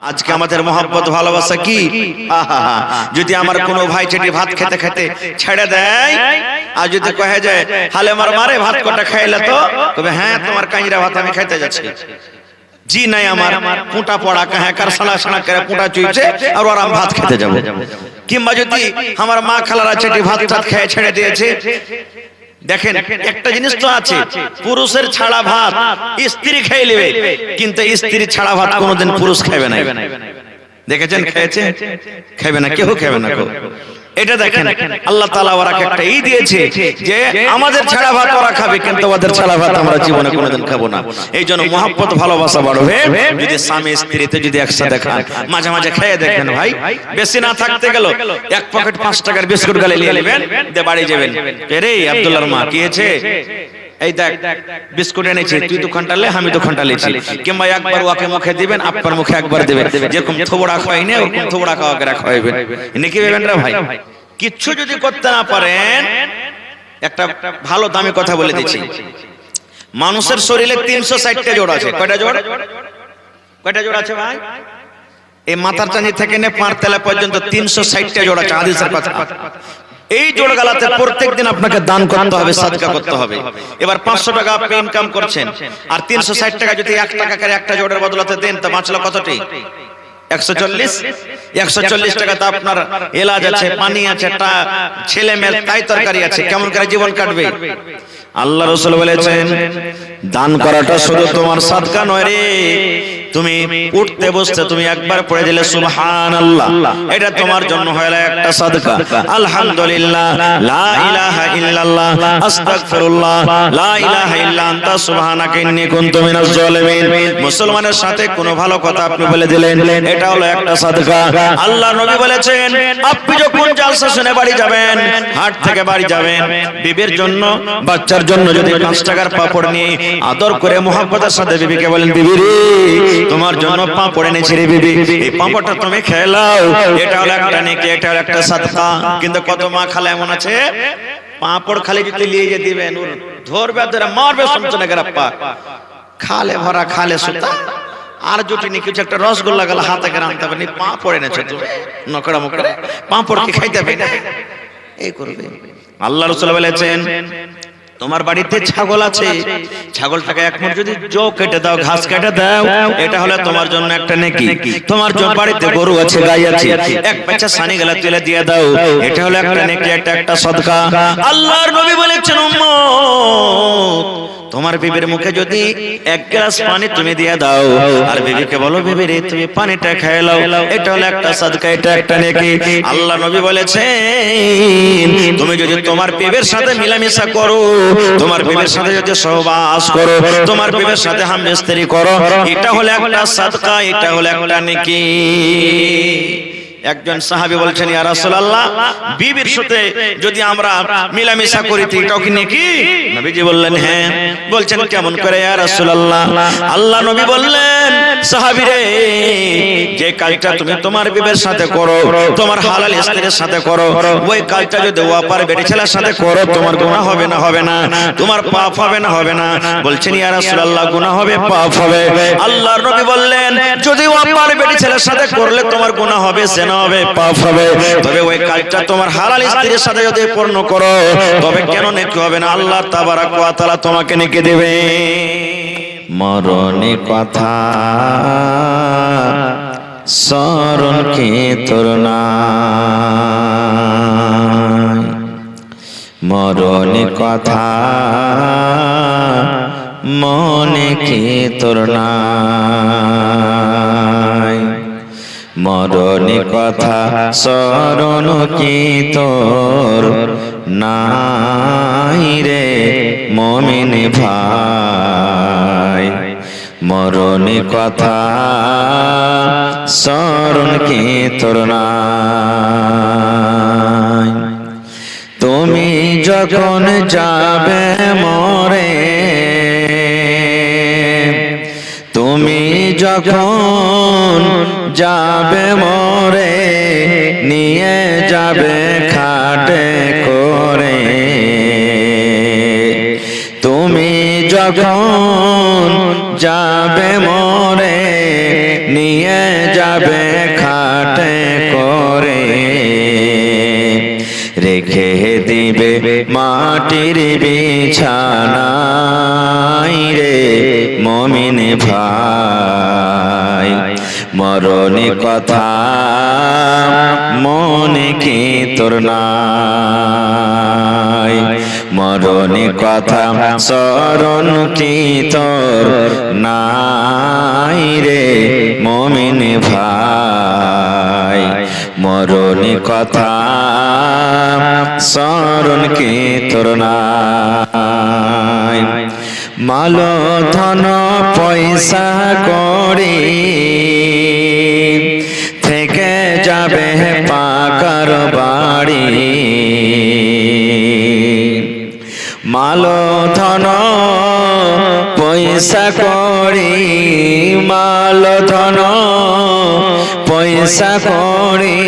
আজকে আমাদের মহব্বত ভালোবাসা কি যদি আমার কোনো ভাই চেটি ভাত খেতে খেতে ছেড়ে দেয় আর যদি কহে যায় হালে আমার মারে ভাত কটা খাইলে তো তবে হ্যাঁ তোমার কাঁচরা ভাত আমি খাইতে যাচ্ছি জি নাই আমার পুঁটা পড়া কাহে কার সালা সালা করে পুঁটা চুইছে আর ওরা ভাত খেতে যাব কিংবা যদি আমার মা খালারা চেটি ভাত ভাত খেয়ে ছেড়ে দিয়েছে দেখেন একটা জিনিস তো আছে পুরুষের ছাড়া ভাত স্ত্রী খেয়ে নেবে কিন্তু স্ত্রী ছাড়া ভাত কোনোদিন পুরুষ খাবে না দেখেছেন খেয়েছে খাবে না কেউ খাবে না এটা দেখেন আল্লাহ তাআলা ওরাকে একটা ই দিয়েছে যে আমাদের ছাড়া ভাত ওরা খাবে কিন্তু ওদের ছাড়া ভাত আমরা জীবনে কোনোদিন খাবো না এইজন্য মহব্বত ভালোবাসা বাড়বে যদি স্বামী স্ত্রীতে যদি একসাথে খান মাঝে মাঝে খেয়ে দেখেন ভাই বেশি না থাকতে গেল এক পকেট 5 টাকার বিস্কুট গালে নিয়ে নেবেন দিয়ে বাড়ি যাবেন রে আব্দুল্লাহর মা কি হয়েছে এই দেখ বিস্কুট এনেছি তুই দুখানটা লে আমি দুখানটা লেছি কিংবা একবার ওকে মুখে দিবেন আপনার মুখে একবার দিবেন যেরকম থোবড়া খাওয়াই না ওরকম থোবড়া খাওয়াকে খাওয়াইবেন নাকি ভেবেন রে ভাই কিচ্ছু যদি করতে না পারেন একটা ভালো দামি কথা বলে দিচ্ছি মানুষের শরীরে 360টা জোড় আছে কয়টা জোড় আছে ভাই এই মাথার চাঁদি থেকে নে পাঁর তলা পর্যন্ত 360টা জোড় আছে হাদিসের কথা এই জোড় গালাতে প্রত্যেকদিন আপনাকে দান করতে হবে সাদকা করতে হবে এবার 500 টাকা আপনি ইনকাম করছেন আর 360 টাকা যদি 1 টাকা করে একটা জোড়ের বদলাতে দেন তো বাঁচলো কতটি 140 টাকা তো আপনার এলাজ আছে পানি আছে একটা ছেলে মেয়ে তাই তরকারি আছে কেমন করে জীবন কাটবে আল্লাহ রাসূল বলেছেন দান করাটা শুধু তোমার সাদকা নয় রে তুমি উঠতে বসতে তুমি একবার পড়ে দিলে সুবহানাল্লাহ এটা তোমার জন্য হলো একটা সাদকা আলহামদুলিল্লাহ লা ইলাহা ইল্লাল্লাহ আস্তাগফিরুল্লাহ লা ইলাহা ইল্লা আনতা সুবহানাকা ইন্নী কুনতু মিনাজ জালিমিন মুসলমানের সাথে কোনো ভালো কথা আপনি বলে দিলেন এটা হলো একটা সাদকা আল্লাহর নবী বলেছেন আপনি যখন জালসা শুনে বাড়ি যাবেন হাট থেকে বাড়ি যাবেন বিবির জন্য বাচ্চার জন্য যদি 5 টাকার পাপড় নিয়ে আদর করে মহব্বতের সাথে বিবিকে বলেন বিবি রে তোমার জন্য পাপড় এনেছি রে বিবি এই পাপড়টা তুমি খেলাও এটা হলো একটা নেকি এটা হলো একটা সাদকা কিন্তু কত মা খালা এমন আছে পাপড় খালি যদি নিয়ে যে দিবেন ওর ধরবে ধরে মারবে সমচনে গরাপ্পা খালে ভরা খালে সুতা আর জুটি নি কিছু একটা রসগোল্লা গলা হাতে করে আনতে হবে পাপড় এনেছো তুমি নকড়া মুকড়ে পাপড় কি খাইতে হবে না এই করবে আল্লাহ রাসূল বলেছেন তোমার বাড়িতে ছাগল আছে ছাগলটাকে এক মুঠ যদি জো কেটে দাও ঘাস কেটে দাও এটা হলো তোমার জন্য একটা নেকি তোমার বাড়িতে গরু আছে গাই আছে এক বাচ্চা সানি গলা তুলে দিয়ে দাও এটা হলো একটা নেকি এটা একটা সদকা আল্লাহর নবী বলেছেন উম্মত তোমার বিবির মুখে যদি এক গ্লাস পানি তুমি দিয়ে দাও আর বিবিকে বলো বিবি রে তুমি পানিটা খেয়ে নাও এটা হলো একটা সাদকা এটা একটা নেকি আল্লাহ নবী বলেছেন তুমি যদি তোমার বিবির সাথে মিলামিশা করো তোমার বিবির সাথে যদি সহবাস করো তোমার বিবির সাথে হামদস্তি করো এটা হলো একটা সাদকা এটা হলো একটা নেকি একজন সাহাবী বলছেন ইয়া রাসূলুল্লাহ বিবির সাথে যদি আমরা মিলামিশা করি তো এটা কি নেকি নবীজি বললেন হ্যাঁ বলছেন কেমন করে ইয়া রাসূলুল্লাহ আল্লাহ নবী বললেন সাহাবী রে যে কাজটা তুমি তোমার বিবির সাথে করো তোমার হালাল স্ত্রীর সাথে করো ওই কাজটা যদি ওপার বেটি ছেলের সাথে করো তোমার গুনাহ হবে না তোমার পাপ হবে না বলছেন ইয়া রাসূলুল্লাহ গুনাহ হবে পাপ হবে আল্লাহর নবী বললেন যদি ওপার বেটি ছেলের সাথে করলে তোমার গুনাহ হবে হবে পাপ হবে তবে ওই কাজটা তোমার হালাল স্ত্রীর সাথে যদি পূর্ণ করো তবে কেন নেকি হবে না আল্লাহ তাবারাক ওয়া তাআলা তোমাকে নেকি দেবে মরণে কথা স্মরণ কি তোর নাই মরণে কথা মনে কি তোর নাই মরণে কথা স্মরণ কি তোর নাই রে মুমিন ভাই মরণে কথা স্মরণ কি তোর নাই তুমি যখন যাবে মরে তুমি যখন যাবে মরে নিয়ে যাবে খাটে করে তুমি যখন যাবে মরে নিয়ে যা যাবে খাটে করে, রেখে দিবে মাটির বিছানায় রে মুমিন ভাই। মরণে কথা মনে কি তোর নাই, মরণে কথা স্মরণ কি তোর নাই রে মুমিন ভাই। মরণে কথা স্মরণ কি তোর নাই। মাল ধন পয়সা করি থেকে যাবে পাকার বাড়ি, মাল ধন পয়সা করি, মাল ধন পয়সা করি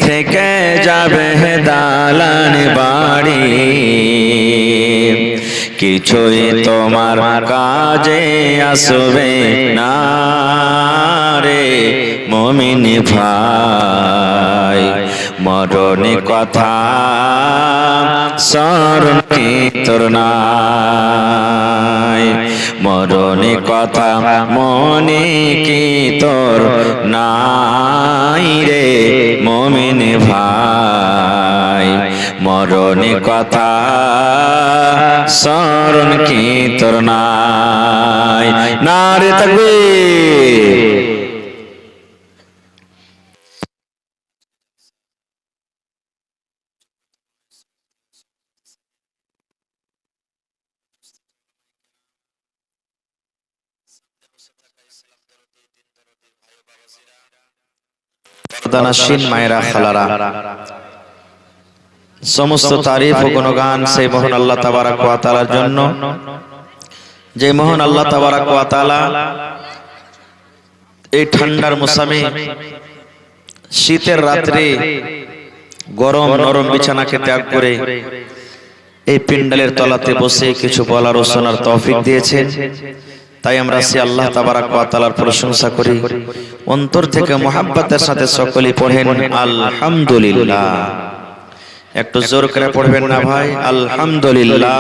থেকে যাবে দালান বাড়ি। কিছুই তোমার কাজে আসবে না রে মুমিন ভাই। মরণে কথা স্মরণ কি তোর নাই, মরণে কথা মনে কি তোর নাই রে মুমিন ভাই। মরণে কথা স্মরণ কি তোর নাই। নারে তাকবীর। পর্দানাসীন মায়েরা খালারা, সমস্ত তারিফ ও গুণগান সেই মহান আল্লাহ তাবারক ওয়া তাআলার জন্য, যে মহান আল্লাহ তাবারক ওয়া তাআলা এই ঠান্ডার মৌসুমে শীতের রাত্রে গরম নরম বিছানাকে ত্যাগ করে এই পিন্ডালের তলাতে বসে কিছু বলার ও শোনার তৌফিক দিয়েছেন। তাই আমরা সে আল্লাহ তাবারক ওয়া তাআলার প্রশংসা করি, অন্তর থেকে মুহাব্বতের সাথে সকলেই পড়েন আলহামদুলিল্লাহ। একটু জোর করে পড়বেন না ভাই, আলহামদুলিল্লাহ।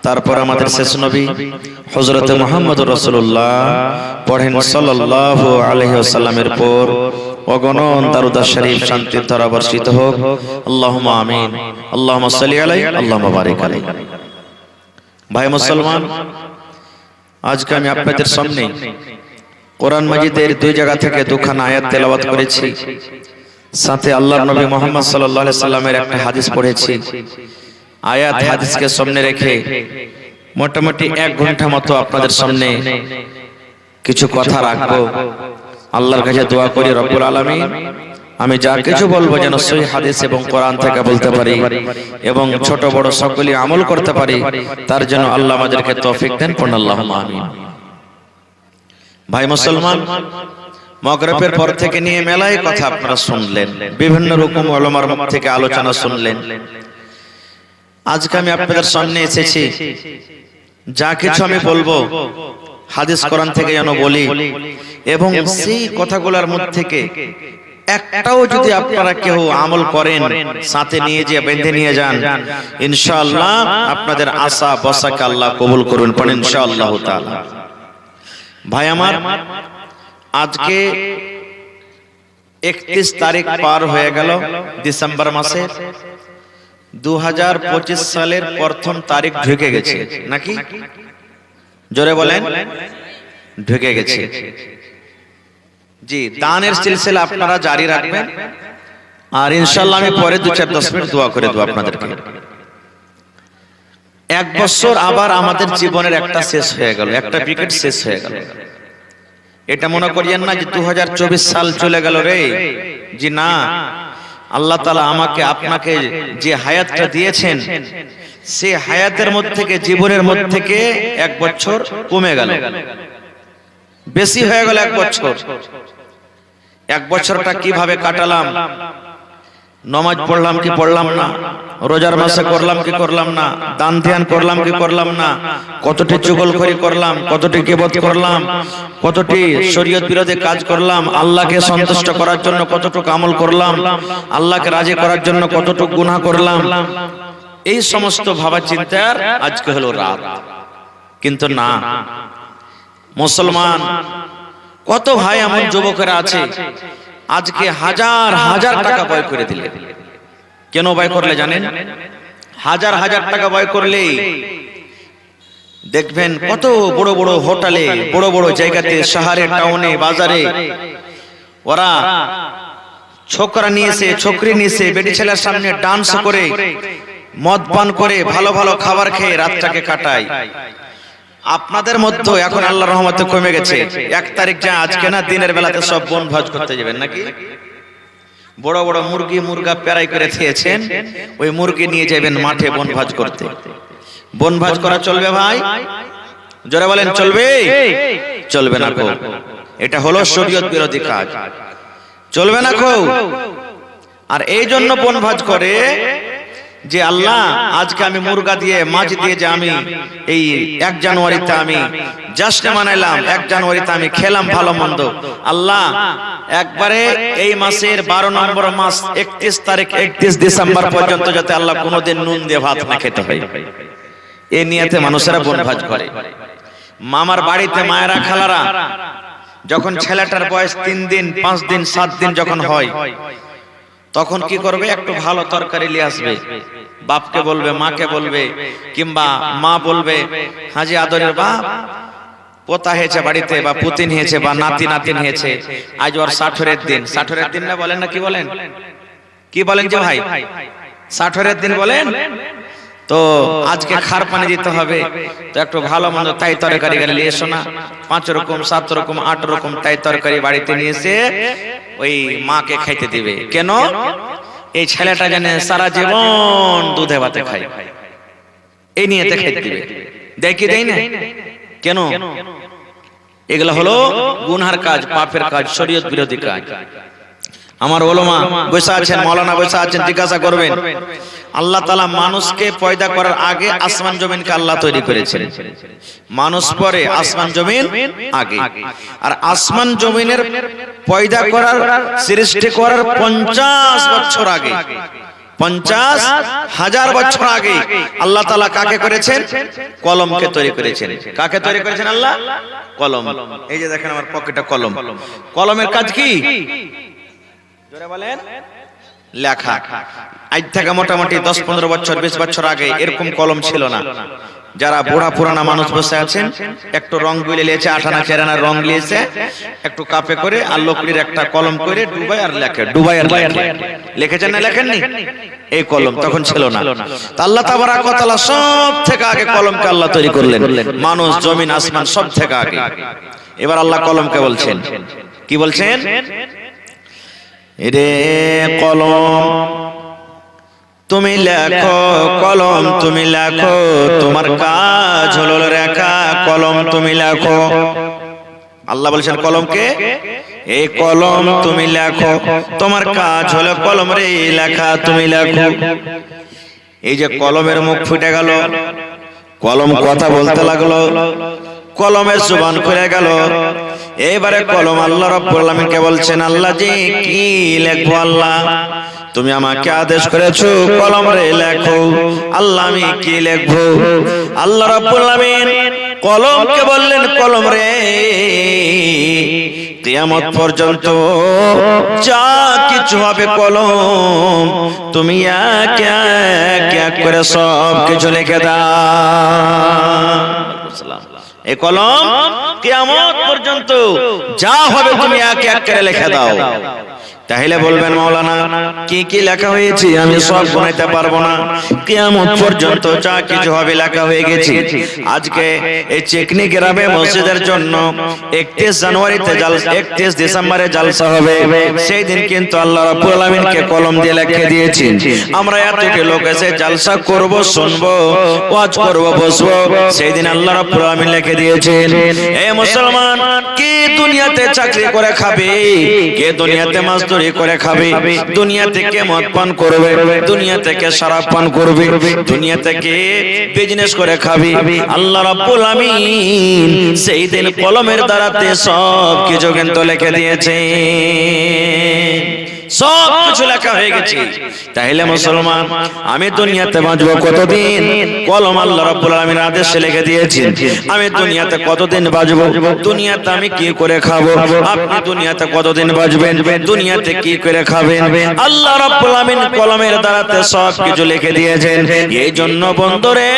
তারপর আমাদের শেষ নবী হযরত মুহাম্মদুর রাসূলুল্লাহ পড়েন সাল্লাল্লাহু আলাইহি ওয়াসাল্লামের পর অগণন দরুদ শরীফ শান্তির ধারা বর্ষিত হোক। আল্লাহুম্মা আমিন। আল্লাহুম্মা সাল্লি আলাইহি, আল্লাহুম্মা বারিক আলাইহি। ভাই মুসলমান, আজকে আমি আপনাদের সামনে কোরআন মাজিদের দুই জায়গা থেকে দুখানা আয়াত তেলাওয়াত করেছি, সাথে আল্লাহর নবী মুহাম্মদ সাল্লাল্লাহু আলাইহি সাল্লামের একটা হাদিস পড়েছি। আয়াত হাদিসকে সামনে রেখে মোটামুটি 1 ঘন্টা মতো আপনাদের সামনে কিছু কথা রাখবো। আল্লাহর কাছে দোয়া করি রব্বুল আলামিন আমি যা কিছু বলবো যেন সহিহ হাদিস এবং কোরআন থেকে বলতে পারি এবং ছোট বড় সকলেই আমল করতে পারি, তার জন্য আল্লাহ আমাদেরকে তৌফিক দেন। পড়ুন আল্লাহুম্মা আমিন। ভাই মুসলমান, মাগরিবের পর থেকে নিয়ে মেলায় কথা আপনারা শুনলেন, বিভিন্ন রকম উলামার মুখ থেকে আলোচনা শুনলেন। আজকে আমি আপনাদের সামনে এসেছি, যা কিছু আমি বলবো হাদিস কোরআন থেকে যেন বলি, এবং সেই কথাগুলোর মধ্যে থেকে একটাও যদি আপনারা কেউ আমল করেন, সাথে নিয়ে যে বেঁধে নিয়ে যান, ইনশাআল্লাহ আপনাদের আশা বসাকে আল্লাহ কবুল করুন। পড়েন ইনশাআল্লাহ তাআলা। ভাই আমার, আজকে 31 তারিখ পার হয়ে গেল ডিসেম্বর মাসের। 2025 সালের প্রথম তারিখ ঢুকে গেছে নাকি? জোরে বলেন, ঢুকে গেছে। জি, দানের সিলসিলা আপনারা জারি রাখবেন, আর ইনশাআল্লাহ আমি পরে 2-4-10 মিনিট দোয়া করে দেব আপনাদেরকে। 1 বছর আবার আমাদের জীবনের একটা শেষ হয়ে গেল, একটা পিরিয়ড শেষ হয়ে গেল। এটা মনে করিয়েন না যে 2024 সাল চলে গেল রে। জি না, আল্লাহ তাআলা আমাকে আপনাকে যে হায়াতটা দিয়েছেন, সেই হায়াতের মধ্যে থেকে, জীবনের মধ্যে থেকে 1 বছর কমে গেল, বেশি হয়ে গেল 1 বছর। 1 বছরটা কিভাবে কাটালাম, নামাজ পড়লাম কি পড়লাম না, রোজার মাসে করলাম কি করলাম না, দান ধ্যান করলাম কি করলাম না, কতটি চুগলখড়ি করলাম, কতটি গীবত করলাম, কতটি শরীয়ত বিরোধী কাজ করলাম, আল্লাহকে সন্তুষ্ট করার জন্য কতটুকু আমল করলাম, আল্লাহকে রাজি করার জন্য কতটুকু গুনাহ করলাম, এই সমস্ত ভাবা চিন্তার আজকে হলো রাত। কিন্তু না, মুসলমান কত ভাই এমন যুবকেরা আছে আজকে হাজার হাজার টাকা ব্যয় করে দিলে। কেন ব্যয় করলে জানেন? হাজার হাজার টাকা ব্যয় করলে দেখবেন কত বড় বড় হোটেলে, বড় বড় জায়গাতে, শহরে, টাউনে, বাজারে ওরা ছোকরা নিয়েছে, ছোকরি নিয়েছে, বেটি ছেলের সামনে ডান্স করে, মদ পান করে, ভালো ভালো খাবার খেয়ে রাতটাকে কাটায়। আপনাদের মধ্যে এখন আল্লাহর রহমতে কমে গেছে। 1 তারিখ যা আজকে না, দিনের বেলাতে সব বনভোজ করতে যাবেন নাকি? বড় বড় মুরগি মুরগা পেরাই করে খেয়েছেন, ওই মুরগি নিয়ে যাবেন মাঠে বনভোজ করতে। বনভোজ করা চলবে ভাই? জোরে বলেন চলবে? চলবে না কো, এটা হলো শরীয়ত বিরোধী কাজ, চলবে না কো। আর এই জন্য বনভোজ করে যে আল্লাহ আজকে আমি মুরগা দিয়ে, মাছ দিয়ে যে আমি এই 1 জানুয়ারিতে আমি জাশ্ন মানাইলাম, 1 জানুয়ারিতে আমি খেলাম ভালো মন্দ, আল্লাহ একবারে এই মাসের 12 নম্বর মাস 31 তারিখ 31 ডিসেম্বর পর্যন্ত যাতে আল্লাহ কোনোদিন নুন দিয়ে ভাত না খেতে হয়, এই নিয়তে মানুষেরা বনভোজ করে। মামার বাড়িতে মায়েরা খালারা যখন ছেলেটার বয়স 3 দিন 5 দিন 7 দিন যখন হয়, তখন কি করবে? একটু ভালো তরকারি নিয়ে আসবে, বাপকে বলবে, মাকে বলবে, কিংবা মা বলবে, হাজি আদরের বাপ পোতা হয়েছে বাড়িতে, বা পুতিন হয়েছে, বা নাতি নাতিন হয়েছে, আজ ওর 60 দিন। 60 দিন না বলেন না, কি বলেন? কি বলেন যে ভাই 60 দিন বলেন? তো আজকে খার পানি দিতে হবে, তো একটু ভালো মন্দ তাই তরকারি নিয়ে এসো না। 5 রকম 7 রকম 8 রকম তাই তরকারি বাড়িতে নিয়ে এসে ওই মাকে খাইতে দিবে। কেন? এই ছেলেটা জানে সারা জীবন দুধে ভাতে খায়, এই নিয়েতে খাইতে দিবে। দেয় কি দেয় না? কেন? এগুলো হলো গুনহার কাজ, পাপের কাজ, শরীয়ত বিরোধী কাজ। আমার ওলামা বসে আছেন, মাওলানা বসে আছেন, জিজ্ঞাসা করবেন, আল্লাহ তাআলা মানুষকে পয়দা করার আগে আসমান জমিনকে আল্লাহ তৈরি করেছেন, মানুষ পরে, আসমান জমিন আগে। আর আসমান জমিনের পয়দা করার, সৃষ্টি করার 50 বছর আগে, 50,000 বছর আগে আল্লাহ তাআলা কাকে করেছেন? কলমকে তৈরি করেছেন। কাকে তৈরি করেছেন আল্লাহ? কলম। এই যে দেখেন আমার পকেটে কলম। কলমের কাজ কি? জোরে বলেন। লেখা। আজ থেকে মোটামুটি 10-15 বছর 20 বছর আগে এরকম কলম ছিল না। যারা বুড়া পুরানা মানুষ বসে আছেন, একটু রং গুলে লিয়েছে, 8 আনা 4 আনা রং লিয়েছে, একটু কাপে করে আর লকড়ির একটা কলম করে ডুবাই আর লেখে, ডুবাই আর লেখে। লিখেছেন না লেখেননি? এই কলম তখন ছিল না। আল্লাহ তাবারক ওয়া তাআলা সব থেকে আগে কলমকে আল্লাহ তৈরি করলেন, মানুষ, জমিন, আসমান সব থেকে আগে। এবার আল্লাহ কলমকে বলছেন, কি বলছেন? রে কলম তুমি লেখো, কলম তুমি লেখো, তোমার কাজ হলো লেখা, কলম তুমি লেখো। আল্লাহ বলছেন কলমকে, এই কলম তুমি লেখো, তোমার কাজ হলো কলম রে লেখা, তুমি লেখো। এই যে কলমের মুখ ফুটে গেল, কলম কথা বলতে লাগলো, কলমের জবান খুলে গেল। এবারে কলম আল্লাহ রাব্বুল আলামিনকে বলছেন, আল্লাহ জি কি লিখবো? আল্লাহ তুমি আমাকে আদেশ করেছো কলম রে লেখো, আল্লাহ আমি কি লিখবো? আল্লাহ রাব্বুল আলামিন কলমকে বললেন, কলম রে কিয়ামত পর্যন্ত যা কিছু হবে কলম তুমি এক এক করে সব কিছু লিখে দাও। এই কলম কিয়ামত পর্যন্ত যা হবে তুমি এক এক করে লিখে দাও। তাহলে বলবেন মাওলানা কি কি লেখা হয়েছে আমি সব গুনাইতে পারবো না, কিয়ামত পর্যন্ত যা কিছু হবে লেখা হয়ে গেছে। আজকে এই চেকনি গ্রামে মসজিদের জন্য 31 জানুয়ারিতে 31 ডিসেম্বরে জালসা হবে, সেই দিন কিন্তু আল্লাহ রাব্বুল আলামিনকে কলম দিয়ে লিখে দিয়েছেন। আমরা এতটি লোক এসে জালসা করব, শুনবো, ওয়াজ করব, বসবো, সেই দিন আল্লাহ রাব্বুল আলামিন লিখে দিয়েছেন। এই মুসলমান কে দুনিয়াতে চাকরি করে খাবে, কে দুনিয়াতে মাস্টার চুরি করে খাবে, দুনিয়া থেকে মদ পান করবে, দুনিয়া থেকে শরাব পান করবে, দুনিয়া থেকে বিজনেস করে খাবে। আল্লাহ রাব্বুল আমিন সেই দিন কলমের দ্বারাতে সব কিছু কিন্তু লিখে দিয়েছে, সব কিছু লেখা হয়ে গেছে। তাহলে মুসলমান, আমি দুনিয়াতে বাঁচবো কতদিন? কলম আল্লাহ রাব্বুল আলামিন আদেশে লিখে দিয়েছেন। আমি দুনিয়াতে কতদিন বাঁচবো, দুনিয়াতে আমি কি করে খাবো, আপনি দুনিয়াতে কতদিন বাঁচবেন, দুনিয়াতে কি করে খাবেন, আল্লাহ রাব্বুল আলামিন কলমের দ্বারাতে সব কিছু লিখে দিয়েছেন। এই জন্য বন্ধুরে,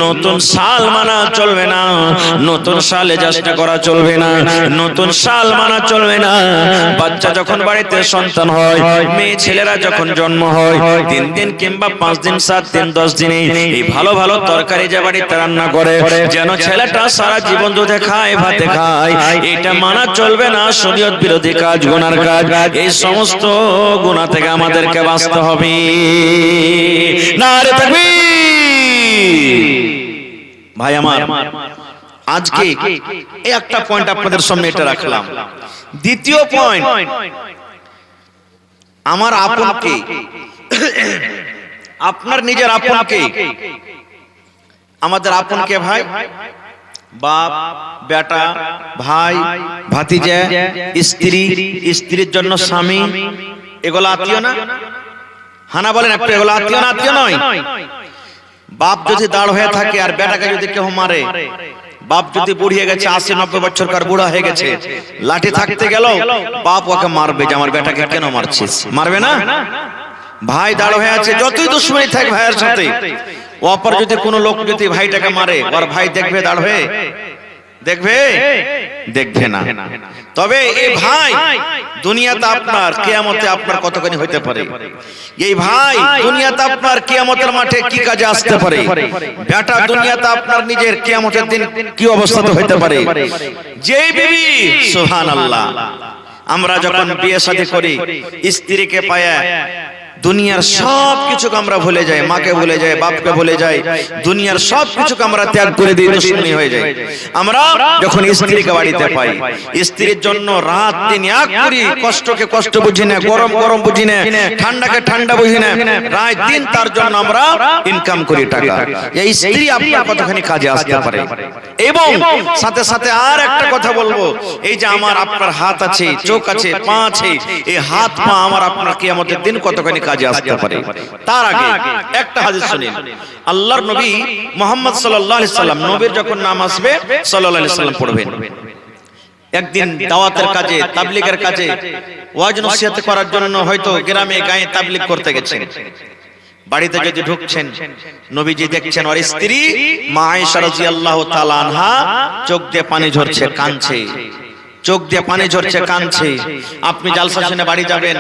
নতুন সাল মানা চলবে না, নতুন সালে যাত্রা করা চলবে না, নতুন সাল মানা চলবে না। বাচ্চা যখন বাড়িতে সন্তান হয়, মেয়ে ছেলেরা যখন জন্ম হয়, 3 দিন কিংবা 5 দিন, 7 দিন, 10 দিনে এই ভালো ভালো তরকারি যে বাড়িতে রান্না করে, যেন ছেলেটা সারা জীবন দুধে খায়, ভাতে খায়, এটা মানা চলবে না। শরীয়ত বিরোধী কাজ, গুনার কাজ। এই সমস্ত গুনাহ থেকে আমাদেরকে বাঁচতে হবে। নারে তাকবীর। ভাই আমার, আজকে এই একটা পয়েন্ট আপনাদের সামনে এটা রাখলাম। দ্বিতীয় পয়েন্ট, আমার আপনকে, আপনার নিজের আপনকে, আমাদের আপনকে ভাই, বাপ, বেটা, ভাই, ভাতিজা, স্ত্রী, স্ত্রীর জন্য স্বামী, এগুলো আত্মীয় না? হানা বলেন একটু, এগুলো আত্মীয় না? আত্মীয় নয়। বাপ যদি দাঁড় হয়ে থাকে আর বেটাকে যদি কেউ মারে, বাপ যদি বুড়িয়ে গেছে, 80-90 বছরকার বুড়া হয়ে গেছে, লাঠি থাকতে গেল, বাপ ওকে মারবে যে আমার বেটাকে কেন মারছিস, মারবে না? ভাই দাঁড় হয়ে আছে, যতই দুশ্মনী থাক ভাইয়ের সাথে, অপর যদি কোনো লোক যদি ভাইটাকে মারে, ওর ভাই দেখবে দাঁড় হয়ে? দেখবে? দেখবে না। তবে এই ভাই দুনিয়াতে আপনার, কিয়ামতে আপনার কতখানি হইতে পারে। এই ভাই দুনিয়াতে আপনার কিয়ামতের মাঠে কি কাজে আসতে পারে। বেটা দুনিয়াতে আপনার নিজের কিয়ামতের দিন কি অবস্থাতে হইতে পারে। যেই বিবি, সুবহানাল্লাহ, আমরা যখন বিয়ে শাদী করি, স্ত্রীকে পায়া দুনিয়ার সব কিছুকে আমরা ভুলে যাই, মাকে ভুলে যাই, বাপকে ভুলে যাই, দুনিয়ার সব কিছুকে আমরা ত্যাগ করে দিয়ে দুশ্মনী হয়ে যাই। আমরা যখন স্ত্রীকে বাড়িতে পাই, স্ত্রীর জন্য রাত দিন এক করি, কষ্টকে কষ্ট বুঝি না, গরম গরম বুঝি না, ঠান্ডাকে ঠান্ডা বুঝি না, রাত দিন তার জন্য আমরা ইনকাম করি টাকা। এই স্ত্রী আপনার কতখানি কাজে আসতে পারে। এবং সাথে সাথে আর একটা কথা বলবো, এই যে আমার আপনার হাত আছে, চোখ আছে, পা আছে, এই হাত পা আমার আপনার কিয়ামতের দিন কতখানি কাজে আসতে পারে। তার আগে একটা হাদিস শুনেন। আল্লাহর নবী মুহাম্মদ সাল্লাল্লাহু আলাইহি সাল্লাম, নবীর যখন নাম আসবে সাল্লাল্লাহু আলাইহি সাল্লাম পড়বেন। একদিন দাওয়াতের কাজে, তাবলীগের কাজে, ওয়াজ নসিহত করার জন্য হয়তো গ্রামে গায়ে তাবলীগ করতে গেছেন। বাড়িতে যদি ঢুকছেন, নবীজি দেখছেন ওর স্ত্রী মা আয়েশা রাদিয়াল্লাহু তাআলা আনহা চোখ দিয়ে পানি ঝরছে, কাঁদছে, চোখ দিয়ে পানি ঝরছে, কাঁদছে। আপনি জালসা শুনে বাড়ি যাবেন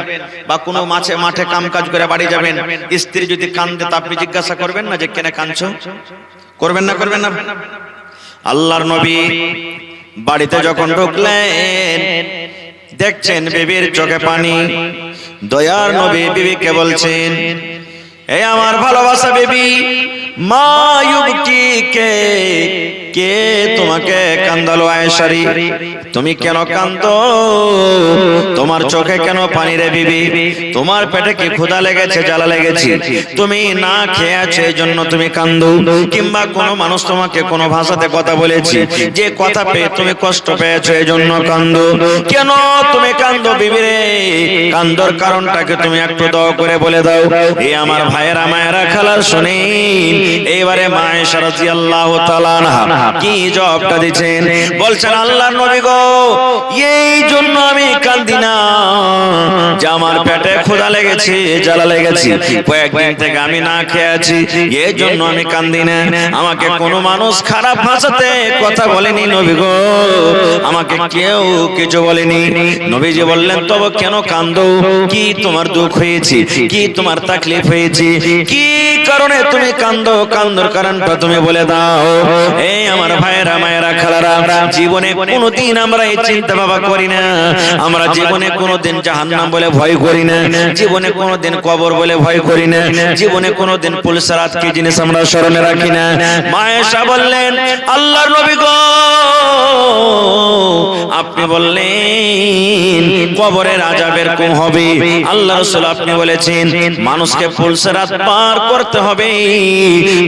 বা কোনো মাঠে কামকাজ করে বাড়ি যাবেন, স্ত্রী যদি কাঁদে তো আপনি জিজ্ঞাসা করবেন না যে কেন কাঁদছো? করবেন না? করবেন না? আল্লাহর নবী বাড়িতে যখন ঢুকলেন, দেখছেন বিবির চোখে পানি। দয়ার নবী বিবিকে বলছেন, এ আমার ভালোবাসা বিবি, মা ইউবকিকে, কে তোমাকে কান্দালো আয়েশারি? তুমি কেন কাঁদো? তোমার চোখে কেন পানি রে বিবি? তোমার পেটে কি ক্ষুধা লেগেছে, জ্বালা লেগেছে? তুমি না খেয়ে আছো এই জন্য তুমি কাঁদো? কিংবা কোনো মানুষ তোমাকে কোনো ভাষাতে কথা বলেছে, যে কথা পেয়ে তুমি কষ্ট পেয়েছো এই জন্য কাঁদো? কেন তুমি কাঁদো বিবি রে? কান্দর কারণটাকে তুমি একটু দয়া করে বলে দাও। এই আমার ভাইয়েরা, মায়েরা, খালা শুনেন, এইবারে মা আয়েশা রাদিয়াল্লাহু তাআলা আনহা কি জবাবটা দিচ্ছেন? বলছেন, আল্লাহর নবী গো, এই জন্য আমি কাঁদি না যে আমার পেটে ক্ষুধা লেগেছে, জ্বালা লেগেছে, কয়েকদিন থেকে আমি না খেয়ে আছি, এই জন্য আমি কাঁদি না। আমাকে কোনো মানুষ খারাপ ভাষাতে কথা বলেনি নবী গো, আমাকে কেউ কিছু বলেনি। নবীজি বললেন, তবে কেন কাঁদো? কি তোমার দুঃখ হয়েছে? কি তোমার তাকলিফ হয়েছে? কি কারণে তুমি কাঁদো? কান্দর কারণটা তুমি বলে দাও। এই আমার ভাইয়েরা, মায়েরা, খালারা, জীবনে কোনোদিন আমরা এই চিন্তা ভাবনা করি না। আমরা জীবনে কোনোদিন জাহান্নাম বলে ভয় করি না, জীবনে কোনোদিন কবর বলে ভয় করি না, জীবনে কোনোদিন পুলসারাত কি জিনিস আমরা স্মরণে রাখি না। মা আয়েশা বললেন, আল্লাহর নবী গো, আপনি বললেন কবরের আযাবের কম হবে। আল্লাহ রাসূল আপনি বলেছেন মানুষকে পুলসিরাত পার করতে হবে,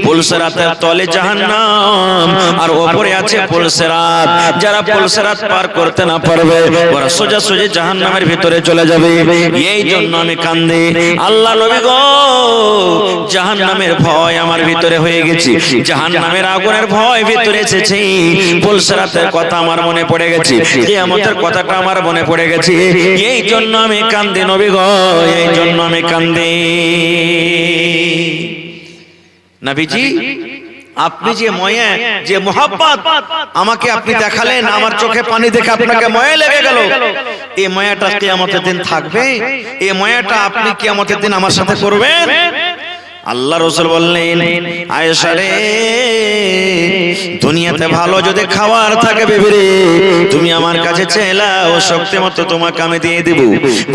পুলসিরাতের তলে জাহান্নাম আর উপরে আছে পুলসিরাত। যারা পুলসিরাত পার করতে না পারবে ওরা সোজা সোজা জাহান্নামের ভিতরে চলে যাবে। এই জন্য আমি কান্দি, আল্লাহ নবী গো জাহান্নামের ভয় আমার ভিতরে হয়ে গেছে, জাহান্নামের আগুনের ভয় ভিতরে এসেছে, পুলসিরাতের কথা আমার মনে পড়ে গেছে, কিয়ামতের কথাটা আমার মনে পড়ে গেছে। এই জন্য আমি কান্দি নবী গো, এই জন্য আমি কান্দি। নবীজি আপনি যে ময়া যে মোহাব্বত আমাকে আপনি দেখালেন, আমার চোখে পানি দেখে আপনাকে ময়া লেগে গেল, এই ময়াটা কিয়ামতের দিন থাকবে? এই ময়াটা আপনি কিয়ামতের দিন আমার সাথে করবেন? আল্লাহ রাসূল বললেন আয়েশা রে, দুনিয়াতে ভালো যদি খাবার থাকে বিবি রে, তুমি আমার কাছে চাইলাও শক্তি মতো তোমাকে আমি দিয়ে দেব।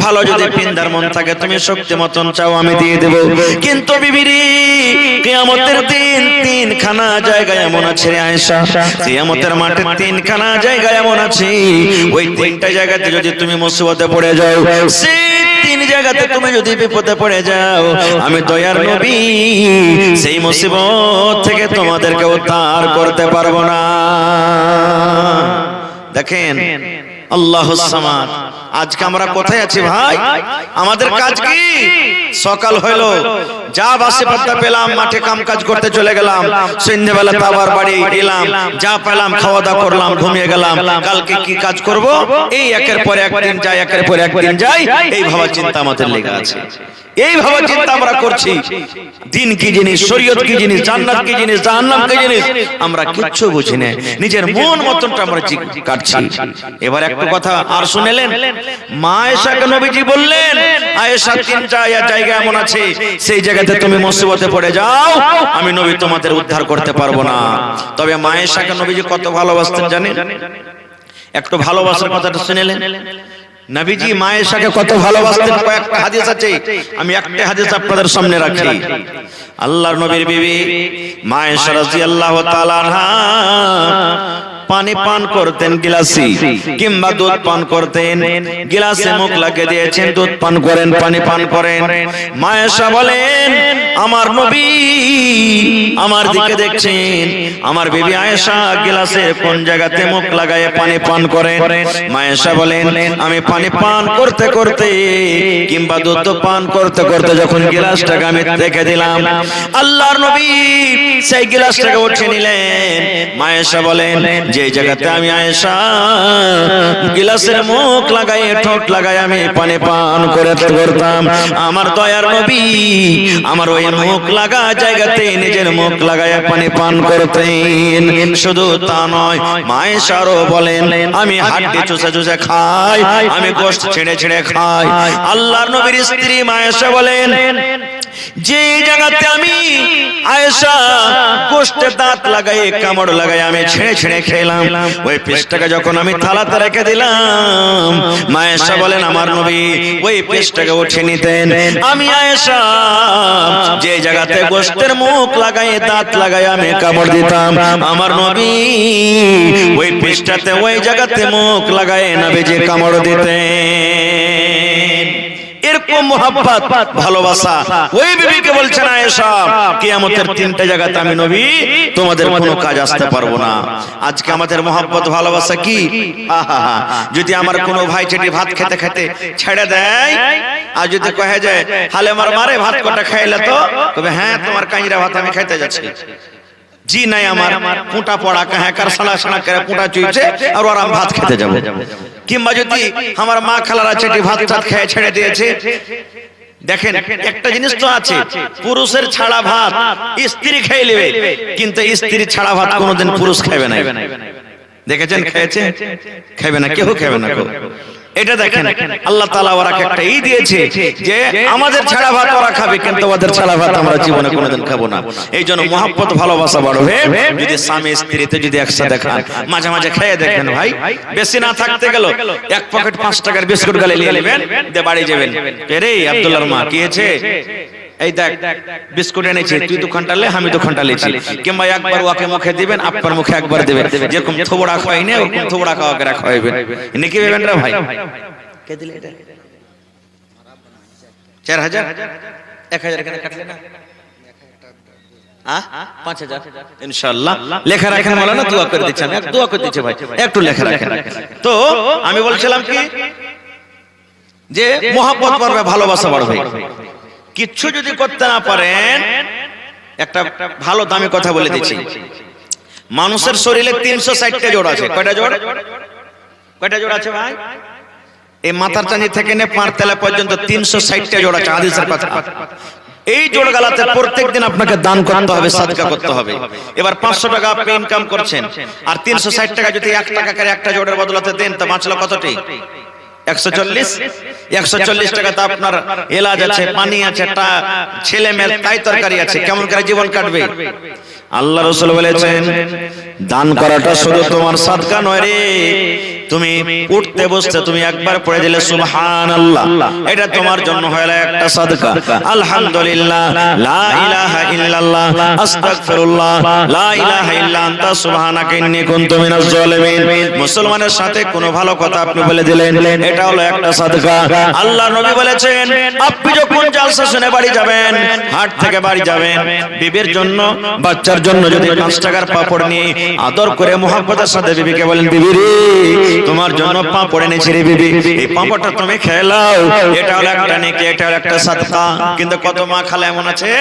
ভালো যদি পিন্দার মন থাকে তুমি শক্তি মতন চাও আমি দিয়ে দেব। কিন্তু বিবি রে কিয়ামতের দিন তিনখানা জায়গা এমন আছে রে আয়েশা, কিয়ামতের মাঠে তিনখানা জায়গা এমন আছে, ওই তিনটা জায়গাতে যদি তুমি মুসিবতে পড়ে যাও, সেই তিন জায়গাতে তুমি যদি বিপদে পড়ে যাও, আমি দয়ার নবী সেই মুসিবত থেকে তোমাদেরকে উদ্ধার করতে পারবো না। দেখেন আল্লাহুস সামাদ। আজকে আমরা কোথায় আছি ভাই? আমাদের কাজ কি? সকাল হলো, যা বাসে পাত্তা পেলাম মাঠে কাম কাজ করতে চলে গেলাম, সন্ধ্যাবেলা আবার বাড়ি এলাম, যা পেলাম খাওয়া দাওয়া করলাম, ঘুমিয়ে গেলাম। কালকে কি কাজ করব এই একের পর একদিন যাই, একের পর একদিন যাই, এই ভাবার চিন্তা আমাদের লেগে আছে। এই ভাবার চিন্তা আমরা করছি, দিন কি জিনিস, শরীয়ত কি জিনিস, জান্নাত কি জিনিস, জাহান্নাম কি জিনিস আমরা কিচ্ছু বুঝি না, নিজের মন মতনটা আমরা কাটছি। এবার একটা কথা আর শুনেলেন, মা আয়েশাকে নবীজি বললেন আয়েশা তিনটা জায়গা এমন আছে, সেই জায়গাতে তুমি মুসিবতে পড়ে যাও, আমি নবী তোমাদের উদ্ধার করতে পারবো না। তবে মা আয়েশাকে নবীজি কত ভালোবাসতেন জানেন? একটু ভালোবাসার কথাটা শুনেলেন? নবীজি মা আয়েশাকে কত ভালোবাসতেন কয়েকটা হাদিস আছে, আমি একটা হাদিস আপনাদের সামনে রাখি। আল্লাহর নবীর বিবি মা আয়েশা রাদিয়াল্লাহু তাআলা আনহা পানি পান করতেন গিলাসে, কিংবা দুধ পান করতেন গিলাসে, মুখ লাগিয়ে দিয়েছেন, দুধ পান করেন, পানি পান করেন। মা আয়েশা বলেন আমার নবী আমার দিকে দেখছেন, আমার বিবি আয়েশা গিলাসের কোন জায়গাতে মুখ লাগায় পানি পান করেন। মা আয়েশা বলেন আমি পানি পান করতে করতে কিংবা দুধ পান করতে করতে যখন গিলাসটাকে আমি রেখে দিলাম, আল্লাহর নবী সেই গিলাসটাকে উঠে নিলেন। মা আয়েশা বলেন যে জায়গাতে আমি আয়েশা গিলাসের মুখ লাগাই ঠোঁট লাগাই আমি পানি পান করতাম, আমার দয়ার নবী আমার ওই মুখ লাগা জায়গাতে নিজের মুখ লাগায় পানি পান করতেন। শুধু তা নয়, মা আয়েশা আরো বলেন আমি হাড্ডি চুষে চুষে খাই, আমি গোশত ছেড়ে ছেড়ে খাই। আল্লাহর নবীর স্ত্রী মা আয়েশা বলেন যে জায়গাতে আমি আয়েশা গোশতে দাঁত লাগাই কামড় লাগাই আমি ছেড়ে ছেড়ে খেলাম, ওই পিসটাকে যখন আমি থালাতে রেখে দিলাম, মা আয়েশা বলেন আমার নবী ওই পিসটাকে উঠিয়ে নিতেন। আমি আয়েশা যে জায়গাতে গোশতের মুখ লাগাই দাঁত লাগাই আমি কামড় দিতাম, আমার নবী ওই পিসটাতে ওই জায়গাতে মুখ লাগাই নবীজি কামড় দিতেন। এরকম মোহাব্বত ভালোবাসা ওই বিবিকে বলছেন আয়েশা কিয়ামতের তিনটা জায়গাতে আমি নবী তোমাদের কোনো কাজ আসতে পারবো না। আজকে আমাদের মোহাব্বত ভালোবাসা কি? যদি আমার কোনো ভাই চেটি ভাত খেতে খেতে ছেড়ে দেয় আর যদি কহে যায় হালে আমার মারে ভাত কটা খাইলে, তো তবে হ্যাঁ তোমার কাঁচরা ভাত আমি খাইতে যাচ্ছি, জি নাই আমার পুঁটা পড়া কাহে কার সালা সালা করে পুঁটা চুইছে আর ওরা ভাত খেতে যাব। কিংবা যদি আমার মা খালারা চেটি ভাত টাত খেয়ে ছেড়ে দিয়েছে, দেখেন একটা জিনিস তো আছে, পুরুষের ছাড়া ভাত স্ত্রী খেয়ে নেবে, কিন্তু স্ত্রী ছাড়া ভাত কোনোদিন পুরুষ খাবে না। দেখেছেন খেয়েছে? খাবে না, কেউ খাবে না। এটা দেখেন আল্লাহ তাআলা ওরাকে একটা ই দিয়েছে যে আমাদের ছাড়া ভাত ওরা খাবে, কিন্তু ওদের ছাড়া ভাত আমরা জীবনে কোনোদিন খাবো না। এই জন্য মহব্বত ভালোবাসা বাড়বে যদি স্বামী স্ত্রীতে যদি একসাথে খান, মাঝে মাঝে খেয়ে দেখেন ভাই, বেশি না থাকতে গেল এক পকেট 5 টাকার বিস্কুট গালে নিয়ে নেবেন, দিয়ে বাড়ি যাবেন, রে আব্দুল্লাহর মা কি হয়েছে এই দেখ বিস্কুট এনেছি, তুই দুখানটা লে, আমি দুখানটা লেছি, কিংবা একবার ওকে মুখে দিবেন, আপনার মুখে একবার দিবেন, যেরকম থোবড়া খাওয়াই না ওরকম থোবড়া খাওয়াকে খাওয়াইবেন। নাকি ভেবেন রে ভাই? কে দিলে এটা? 4000 1000 কেন কাটলে না? 5000 ইনশাআল্লাহ লেখা রাখেন, মাওলানা দোয়া করে দিচ্ছি, আমি দোয়া করে দিচ্ছি ভাই, একটু লেখা রাখেন। তো আমি বলছিলাম কি যে মোহাব্বত বাড়বে, ভালোবাসা বাড়বে। কিচ্ছু যদি করতে না পারেন, একটা ভালো দামি কথা বলে দিচ্ছি, মানুষের শরীরে 360টা জোড় আছে। কয়টা জোড়? কয়টা জোড় আছে ভাই? এই মাথার টানি থেকে নে পাঁড় তলা পর্যন্ত 360টা জোড় আছে, হাদিসের কথা। এই জোড়গালাতে প্রত্যেকদিন আপনাকে দান করতে হবে, সাদকা করতে হবে। এবার 500 টাকা আপনি ইনকাম করছেন, আর 360 টাকা যদি 1 টাকা করে একটা জোড়ের বদলাতে দেন, তো বাঁচলো কতটি? 140 টাকা। তো আপনার এলাজ আছে, পানি আছে, ছেলে মেয়ে তাই তরকারি আছে, কেমন করে জীবন কাটবে? আল্লাহ রাসূল বলেছেন, দান করাটা শুধু তোমার সাদকা নয় রে, তুমি উঠতে বসতে তুমি একবার পড়ে দিলে সুবহানাল্লাহ, এটা তোমার জন্য হলো একটা সাদকা। আলহামদুলিল্লাহ, লা ইলাহা ইল্লাল্লাহ, আস্তাগফিরুল্লাহ, লা ইলাহা ইল্লা আনতা সুবহানাকা ইন্নী কুনতু মিনাজ জালিমিন। মুসলমানের সাথে কোনো ভালো কথা আপনি বলে দিলেন, এটা হলো একটা সাদকা। আল্লাহর নবী বলেছেন, আপনি যখন জালসা শুনে বাড়ি যাবেন, হাট থেকে বাড়ি যাবেন, বিবির জন্য, বাচ্চার জন্য যদি 5 টাকার পাপড় নিয়ে আদর করে মোহাব্বতের সাথে বিবিকে বলেন, বিবি রে তোমার জন্য পাপড় এনেছি রে বিবি, এই পাপড়টা তুমি খেয়ে নাও, এটা হলো একটা নেকি, এটা হলো একটা সাদকা। কিন্তু কত মা খালে এমন আছে,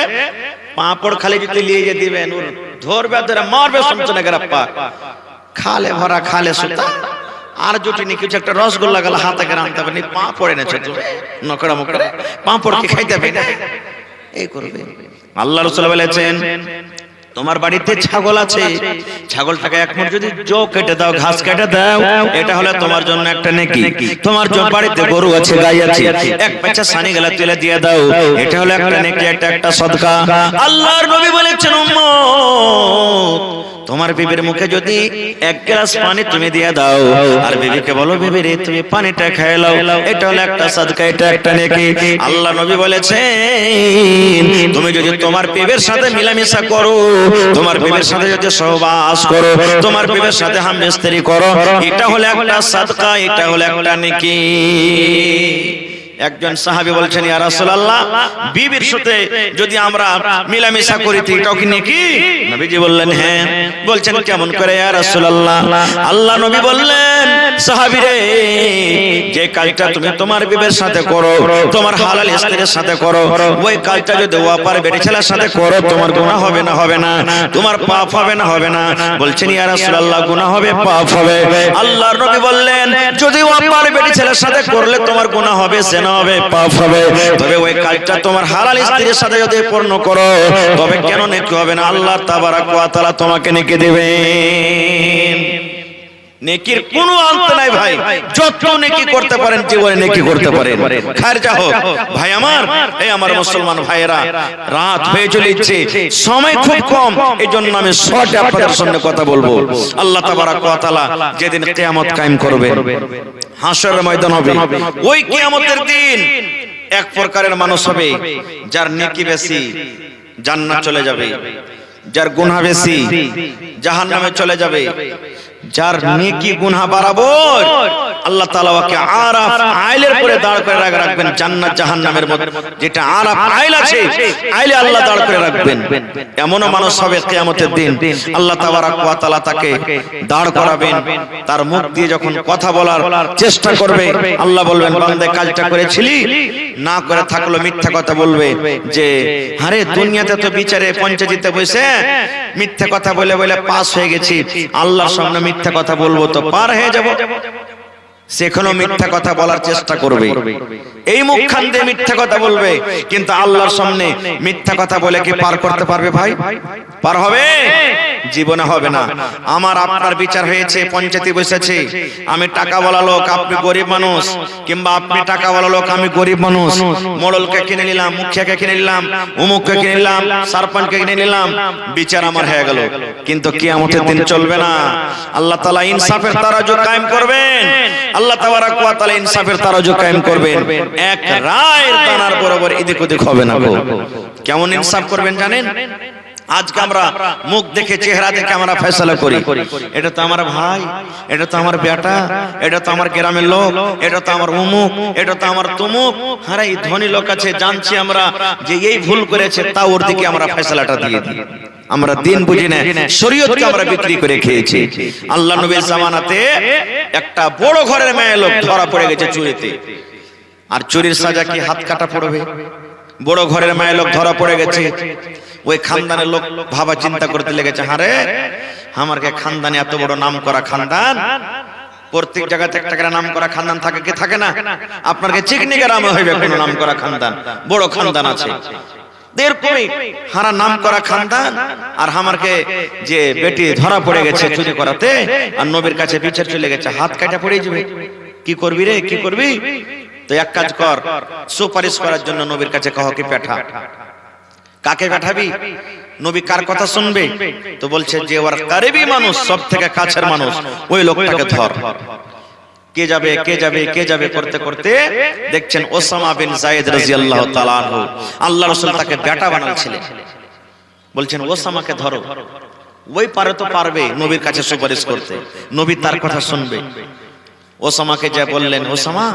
পাপড় খালি যদি নিয়ে যে দিবেন, ওর ধরবে ধরে মারবে সমচনে গরাপ্পা, খালে ভরা খালে সুতা, আর জুটি নি কিছু একটা রসগোল্লা গেল হাতে করে আনতে পারেনি, পাপড় এনেছে তুমি নকড়া মুকড়া, পাপড় কি খাইতে হবে না? এই করবে। আল্লাহ রাসূল বলেছেন, তোমার বাড়িতে ছাগল আছে, ছাগলটাকে এক মুঠ যদি জো কেটে দাও, ঘাস কেটে দাও, এটা হলো তোমার জন্য একটা নেকি। তোমার বাড়িতে গরু আছে, গাই আছে, এক পেঁচা সানি গলা তুলে দিয়ে দাও, এটা হলো একটা নেকি, এটা একটা সদকা। আল্লাহর নবী বলেছেন, উম্মত তোমার বিবির মুখে যদি 1 গ্লাস পানি তুমি দিয়ে দাও, আর বিবিকে বলো, বিবি রে তুমি পানিটা খেয়ে নাও, এটা হলো একটা সাদকা, এটা একটা নেকি। আল্লাহ নবী বলেছেন, তুমি যদি তোমার বিবির সাথে মিলামিশা করো, তোমার বিবির সাথে যদি সহবাস করো, তোমার বিবির সাথে হামবিস্তারি করো, এটা হলো একটা সাদকা, এটা হলো একটা নেকি। একজন সাহাবী বলছেন, ইয়া রাসূলুল্লাহ, বিবির সাথে যদি আমরা মিলামিশা করি তো এটাও কি নেকি? নবীজি বললেন, হ্যাঁ। বলছেন, কেমন করে ইয়া রাসূলুল্লাহ? আল্লাহ নবী বললেন, সাহাবী রে, যে কাজটা তুমি তোমার বিবির সাথে করো, তোমার হালাল স্ত্রীর সাথে করো, ওই কাজটা যদি ওয়াপার বেটি ছেলের সাথে করো, তোমার গুনাহ হবে না? হবে না। তোমার পাপ হবে না? হবে না। বলছেন, ইয়া রাসূলুল্লাহ, গুনাহ হবে, পাপ হবে। আল্লাহর নবী বললেন, যদি ওয়াপার বেটি ছেলের সাথে করলে তোমার গুনাহ হবে, হবে, পাপ হবে, তবে ওই কাজটা তোমার হালাল স্ত্রীর সাথে যদি পূর্ণ করো, তবে কেন নেকি হবে না? আল্লাহ তাবারাক ওয়া তাআলা তোমাকে নেকি দিবেন। নেকির কোনো অন্ত নাই ভাই, যত নেকি করতে পারেন জীবনে নেকি করতে পারেন। খারজা হোক ভাই আমার, এই আমার মুসলমান ভাইয়েরা, রাত হয়ে চলেছে, সময় খুব কম, এইজন্য আমি শর্টে আপনাদের সামনে কথা বলবো। আল্লাহ তাবারাক ওয়া তাআলা যেদিন কিয়ামত কায়েম করবেন, হাসরের ময়দান হবে, ওই কিয়ামতের দিন এক প্রকারের মানুষ হবে, যার নেকি বেশি জান্নাত চলে যাবে, যার গুনাহ বেশি জাহান্নামে চলে যাবে। যার নেকি গুনাহ বরাবর, আল্লাহ তাআলা ওকে আরাফ আইলের পরে দাঁড় করে রাখবেন, জান্নাত জাহান্নামের মধ্যে যেটা আরাফ আইল আছে, আইলে আল্লাহ দাঁড় করে রাখবেন। এমন মানুষ হবে কিয়ামতের দিন, আল্লাহ তাবারাক ওয়া তাআলা তাকে দাঁড় করাবেন, তার মুখ দিয়ে যখন কথা বলার চেষ্টা করবে, আল্লাহ বলবেন, বান্দা কাজটা করেছিলি? না করে থাকলো মিথ্যা কথা বলবে, যে আরে দুনিয়াতে তো বিচারে পঞ্চায়েতে বসে মিথ্যা কথা বলে বলে পাস হয়ে গেছি, আল্লাহর সামনে মিথ্যা কথা বলবো তো পার হয়ে যাব। সেখানেও মিথ্যা কথা বলার চেষ্টা করবে, এই মুখখান দিয়ে মিথ্যা কথা বলবে, কিন্তু আল্লাহর সামনে মিথ্যা কথা বলে কি পার করতে পারবে ভাই? পার হবে? জীবনে হবে না। আমার আপনার বিচার হয়েছে, পঞ্চায়েতে বসেছে, আমি টাকা বলা লোক, আপনি গরিব মানুষ, কিংবা আপনি টাকা বলা লোক, আমি গরিব মানুষ, মোড়লকে কিনে নিলাম, মুখিয়াকে কিনে নিলাম, অমুককে কিনে নিলাম, সারপঞ্চকে কিনে নিলাম, বিচার আমার হয়ে গেল। কিন্তু কিয়ামতের দিন চলবে না। আল্লাহ তাআলা ইনসাফের তারাজু কায়েম করবেন, আল্লাহ তাবারাক ওয়া তাআলা ইনসাফের তারাজু কায়েম করবেন। এক রায়ের দানার বরাবর এদিক ওদিক হবে না গো। কেমন ইনসাফ করবেন জানেন? আজকে আমরা মুখ দেখে চেহারা দেখে আমরা ফয়সালা করি, এটা তো আমার ভাই, এটা তো আমার বেটা, এটা তো আমার গ্রামের লোক, এটা তো আমার অমুক, এটা তো আমার তমুক। আরে এই ধনী লোক আছে, জানছি আমরা যে এই ভুল করেছে, তা ওর দিকে আমরা ফয়সালাটা দিয়ে দিই। আমরা দিন বুঝি না, শরীয়তকে আমরা বিক্রি করে খেয়েছি। আল্লাহ নবীর জামানাতে একটা বড় ঘরের মেয়ে লোক ধরা পড়ে গেছে চুরিতে, আর চুরির সাজা কি হাত কাটা পড়বে? বড় ঘরের মায়ের লোক ধরা পড়ে গেছে। ওই খানদানের লোক ভাবা চিন্তা করতে লেগেছে, হারে আমার কে খানদানে এত বড় নাম করা খানদান, প্রত্যেক জায়গাতে একটা করে নাম করা খানদান থাকে কি থাকে না? আপনার কে চিকনি গ্রামে হইবে কোন নাম করা খানদান, বড় খানদান আছে এরকমই হারা নাম করা খানদান। আর আমারকে যে বেটি ধরা পড়ে গেছে চুরি করাতে, আর নবীর কাছে বিচার চলে গেছে, হাত কাটা পড়ে যাবে। কি করবি রে, কি করবি? তো এক কাজ কর, সুপারিশ করার জন্য নবীর কাছে কহ কি পাঠা। কাকে পাঠাবি? নবী কার কথা শুনবে? তো বলছে যে ওর কারিবি মানুষ, সব থেকে কাছের মানুষ, ওই লোকটাকে ধর। কে যাবে কে যাবে কে যাবে করতে করতে দেখছেন ওসামা বিন যায়েদ রাদিয়াল্লাহু তাআলা আনহু, আল্লাহ রাসূল তাকে বেটা বানাচ্ছিলেন। বলছেন ওসামাকে ধরো, ওই পারে তো পারবে নবীর কাছে সুপারিশ করতে, নবী তার কথা শুনবে। ওসামাকে যা বললেন, ওসামা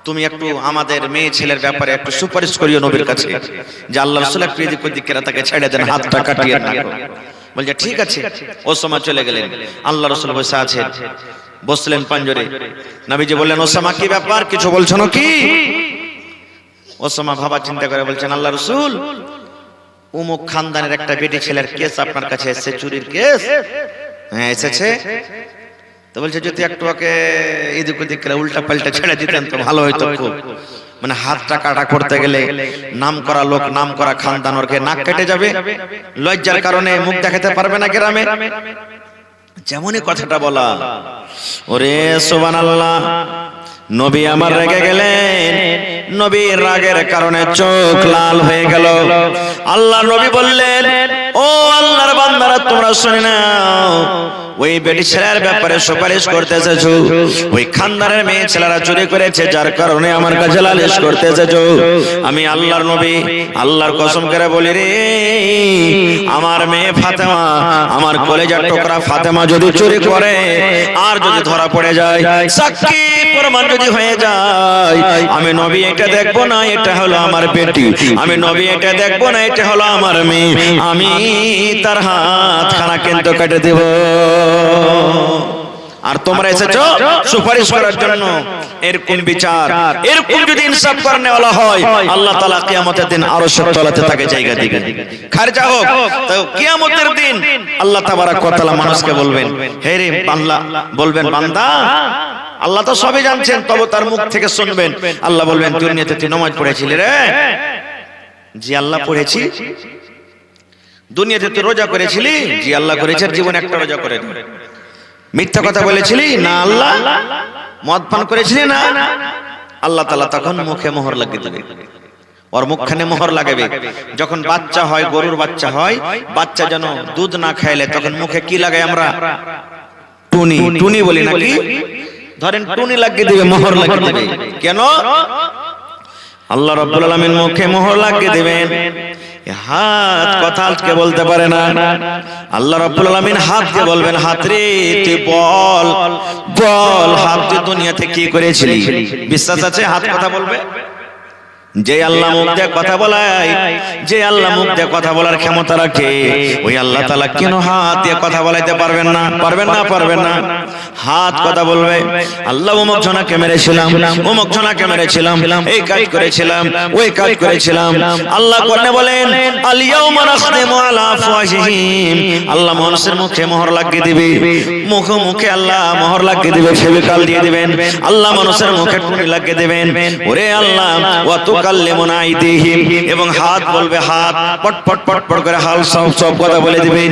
তুমি একটু আমাদের মেয়ে ছেলের ব্যাপারে একটু সুপারিশ করিও নবীর কাছে, যে আল্লাহ রাসূল একটু এদিক ওদিক করে তাকে ছেড়ে দেন, হাতটা কাটিয়ে না। বলছে ঠিক আছে। ওসামা চলে গেলেন, আল্লাহ রাসূল বসে আছেন, বসলেন পাঞ্জরে। নবীজি বললেন, ওসামা কি ব্যাপার, কিছু বলছো নাকি? ওসামা ভাবা চিন্তা করে বলছেন, আল্লাহ রাসূল অমুক খানদানের একটা বেটি ছেলের কেস আপনার কাছে এসেছে, চুরির কেস। হ্যাঁ এসেছে। তো বলছে যদি একটু ওকে এদিক ওদিক করে উল্টা পাল্টা ছেড়ে দিতেন তো ভালো হইতো খুব। মানে হাতটা কাটা করতে গেলে নাম করা লোক, নাম করা খানদান, ওর নাক কেটে যাবে, লজ্জার কারণে মুখ দেখাতে পারবে না গ্রামে। যেমনই কথাটা বলা, ওরে সুবহানাল্লাহ, নবী আমার রেগে গেলেন। নবীর রাগের কারণে চোখ লাল হয়ে গেল। আল্লাহ নবী বললেন, ও আল্লাহর বান্দারা তোমরা শুনে নাও, ওই বেটি ছেলের ব্যাপারে সুপারিশ করতে এসেছো, ওই খানদানের মেয়ে ছেলেরা চুরি করেছে, যার কারণে আমার কাছে লালিশ করতে এসেছো। আমি আল্লাহর নবী আল্লাহর কসম করে বলি রে, আমার মেয়ে ফাতেমা, আমার কলেজার টুকরা ফাতেমা যদি চুরি করে আর যদি ধরা পড়ে যায়, সাক্ষী প্রমাণ যদি হয়ে যায়, আমি নবী এটা দেখবো না এটা হলো আমার বেটি, আমি নবী এটা দেখবো না এটা হলো আমার মেয়ে, আমি তার হাত খানা কিন্তু কেটে দেব। আর তোমরা এসেছো সুপারিশ করার জন্য। এরকম বিচার, এরকম যদি ইনসাফ করনে ওয়ালা হয়, আল্লাহ তাআলা কিয়ামতের দিন আরশের তলাতে তাকে জায়গা দিবেন। খারজা হোক তো কিয়ামতের দিন আল্লাহ তাবারক ওয়া তাআলা মানুষকে বলবেন, হে রে বান্দা, বলবেন বান্দা, আল্লাহ তো সবই জানছেন, তবে তার মুখ থেকে শুনবেন। আল্লাহ বলবেন, দুনিয়াতে তুই নামাজ পড়েছিলি রে? জি আল্লাহ পড়েছি। দুনিয়াতে তুই রোজা করেছিলি? জি আল্লাহ করেছি, জীবনে একটা রোজা করে। মিথ্যা কথা বলেছিলি? না আল্লাহ। মদ পান করেছিলি? না। আল্লাহ তাআলা তখন মুখে মোহর লাগিয়ে দেবে, ওর মুখখানে মোহর লাগাবে। যখন বাচ্চা হয়, গরুর বাচ্চা হয়, বাচ্চা যেন দুধ না খাইলে তখন মুখে কি লাগাই আমরা? টুনি, টুনি বলি নাকি? ধরেন টুনি লাগিয়ে দিবে, মোহর লাগিয়ে দিবে। কেন? আল্লাহ রাব্বুল আলামিন মুখে মোহর লাগিয়ে দিবেন। হাত কথা আজকে বলতে পারে না। আল্লাহ রাব্বুল আলামিন হাতকে বলবেন, হাত রে তুই বল, বল হাত তুই দুনিয়াতে কি করেছিলি? বিশ্বাস আছে হাত কথা বলবে? যে আল্লাহ মুখ দিয়ে কথা বলায়, যে আল্লাহ মুখ দিয়ে কথা বলার ক্ষমতা রাখে, ওই আল্লাহ তাআলা কেন হাত দিয়ে কথা বলাইতে পারবেন না? পারবেন না, পারবেন না। হাত কথা বলবে, আল্লাহ অমুক জনাকে মেরেছিলাম, অমুক জনাকে মেরেছিলাম, এই কাজ করেছিলাম, ওই কাজ করেছিলাম। আল্লাহ কোরআনে বলেন, আল ইয়াউমা নাখতিমু আলা আফওয়াহিহিম, আল্লাহ মানুষের মুখে মোহর লাগিয়ে দিবে, মুখে মুখে আল্লাহ মোহর লাগিয়ে দিবে, ফেভিকল দিয়ে দিবেন, আল্লাহ মানুষের মুখে টুনি লাগিয়ে দিবেন। ওরে আল্লাহ, ওয়া তুকাল্লিমুনা আইদিহিম, এবং হাত বলবে, হাত পট পট পট পট করে হাল সব কথা বলে দিবে।